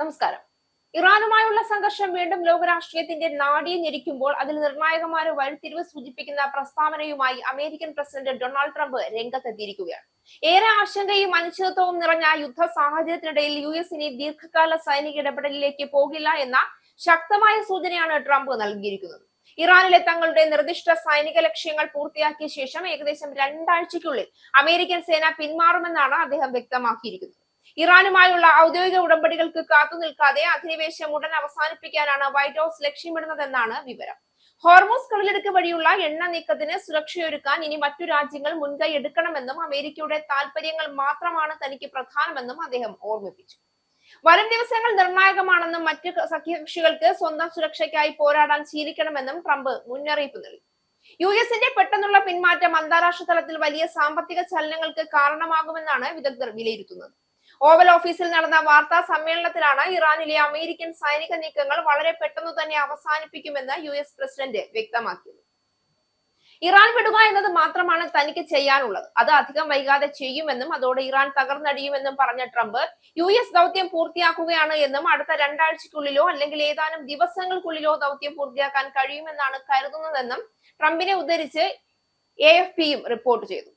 നമസ്കാരം. ഇറാനുമായുള്ള സംഘർഷം വീണ്ടും ലോകരാഷ്ട്രീയത്തിന്റെ നാഡിയെ ഞെരിക്കുമ്പോൾ അതിൽ നിർണായകമായ വഴിത്തിരിവ് സൂചിപ്പിക്കുന്ന പ്രസ്താവനയുമായി അമേരിക്കൻ പ്രസിഡന്റ് ഡൊണാൾഡ് ട്രംപ് രംഗത്തെത്തിയിരിക്കുകയാണ്. ഏറെ ആശങ്കയും അനിശ്ചിതത്വവും നിറഞ്ഞ യുദ്ധ സാഹചര്യത്തിനിടയിൽ US ഇനി ദീർഘകാല സൈനിക ഇടപെടലിലേക്ക് പോകില്ല എന്ന ശക്തമായ സൂചനയാണ് ട്രംപ് നൽകിയിരിക്കുന്നത്. ഇറാനിലെ തങ്ങളുടെ നിർദ്ദിഷ്ട സൈനിക ലക്ഷ്യങ്ങൾ പൂർത്തിയാക്കിയ ശേഷം ഏകദേശം 2 ആഴ്ചയ്ക്കുള്ളിൽ അമേരിക്കൻ സേന പിന്മാറുമെന്നാണ് അദ്ദേഹം വ്യക്തമാക്കിയിരിക്കുന്നത്. ഇറാനുമായുള്ള ഔദ്യോഗിക ഉടമ്പടികൾക്ക് കാത്തുനിൽക്കാതെ അധിനിവേശം ഉടൻ അവസാനിപ്പിക്കാനാണ് വൈറ്റ് ഹൌസ് ലക്ഷ്യമിടുന്നതെന്നാണ് വിവരം. ഹോർമൂസ് കടലിടുക്ക് വഴിയുള്ള എണ്ണ നീക്കത്തിന് സുരക്ഷയൊരുക്കാൻ ഇനി മറ്റു രാജ്യങ്ങൾ മുൻകൈ എടുക്കണമെന്നും അമേരിക്കയുടെ താൽപര്യങ്ങൾ മാത്രമാണ് തനിക്ക് പ്രധാനമെന്നും അദ്ദേഹം ഓർമ്മിപ്പിച്ചു. വരും ദിവസങ്ങൾ നിർണായകമാണെന്നും മറ്റ് സഖ്യകക്ഷികൾക്ക് സ്വന്തം സുരക്ഷയ്ക്കായി പോരാടാൻ ശീലിക്കണമെന്നും ട്രംപ് മുന്നറിയിപ്പ് നൽകി. US പെട്ടെന്നുള്ള പിന്മാറ്റം അന്താരാഷ്ട്ര തലത്തിൽ വലിയ സാമ്പത്തിക ചലനങ്ങൾക്ക് കാരണമാകുമെന്നാണ് വിദഗ്ധർ വിലയിരുത്തുന്നത്. ഓവൽ ഓഫീസിൽ നടന്ന വാർത്താ സമ്മേളനത്തിലാണ് ഇറാനിലെ അമേരിക്കൻ സൈനിക നീക്കങ്ങൾ വളരെ പെട്ടെന്ന് തന്നെ അവസാനിപ്പിക്കുമെന്ന് US പ്രസിഡന്റ് വ്യക്തമാക്കിയത്. ഇറാൻ വിടുക എന്നത് മാത്രമാണ് തനിക്ക് ചെയ്യാനുള്ളത്, അത് അധികം വൈകാതെ ചെയ്യുമെന്നും അതോടെ ഇറാൻ തകർന്നടിയുമെന്നും പറഞ്ഞ ട്രംപ് US ദൗത്യം പൂർത്തിയാക്കുകയാണ് എന്നും അടുത്ത 2 ആഴ്ചയ്ക്കുള്ളിലോ അല്ലെങ്കിൽ ഏതാനും ദിവസങ്ങൾക്കുള്ളിലോ ദൗത്യം പൂർത്തിയാക്കാൻ കഴിയുമെന്നാണ് കരുതുന്നതെന്നും ട്രംപിനെ ഉദ്ധരിച്ച് AFPയും റിപ്പോർട്ട് ചെയ്തു.